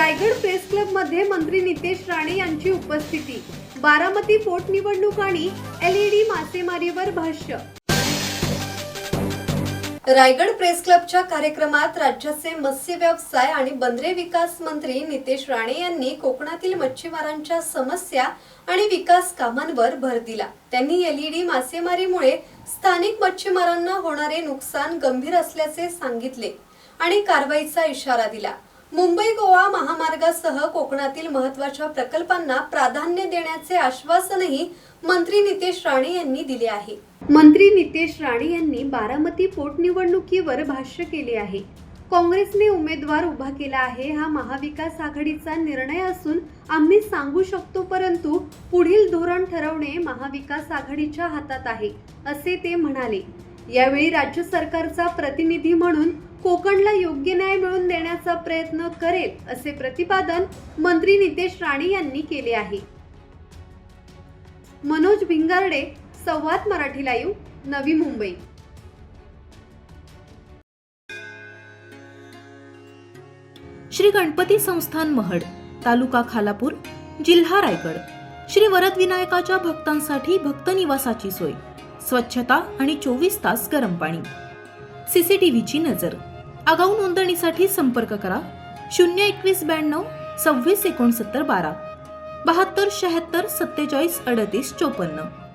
Raigad press club मध्ये मंत्री नितेश राणे यांची उपस्थिती। बारामती पोटनिवडणूक आणि LED मासेमारीवर भाष्य। रायगड प्रेस क्लबच्या कार्यक्रमात राज्याचे मत्स्य व्यवसाय आणि बंदरे विकास मंत्री नितेश राणे यांनी कोकणातील मच्छीमारांच्या समस्या आणि विकास कामांवर भर दिला। त्यांनी LED मासेमारीमुळे स्थानिक मच्छीमारांना होणारे नुकसान गंभीर असल्याचे सांगितले आणि कारवाईचा इशारा दिला। मुंबई गोवा महामार्गासह कोकणातील महत्त्वाच्या प्रकल्पांना प्राधान्य देण्याचे आश्वासनही मंत्री नितेश राणे यांनी दिले आहे। मंत्री नितेश राणे यांनी बारामती पोटनिवडणुकीवर भाष्य केले आहे। काँग्रेसने उमेदवार उभा केला आहे, हा महाविकास आघाडीचा निर्णय असून आम्ही सांगू शकतो, परंतु पुढील धोरण ठरवणे महाविकास आघाडीच्या हातात आहे, असे ते म्हणाले। यावेळी राज्य सरकारचा प्रतिनिधी म्हणून कोकणला योग्य न्याय मिळवून देण्याचा प्रयत्न करेल, असे प्रतिपादन मंत्री नितेश राणे यांनी केले आहे। मनोज भिंगारडे, संवाद मराठी लाईव्ह, नवी मुंबई। श्री गणपती संस्थान महड, तालुका खालापूर, जिल्हा रायगड। श्री वरद विनायकाच्या भक्तांसाठी भक्त निवासाची सोय, स्वच्छता आणि 24 तास गरम पाणी, CCTVची नजर। आगाऊ नोंदणीसाठी संपर्क करा 02192 26 69 12 72 76 47 38 54।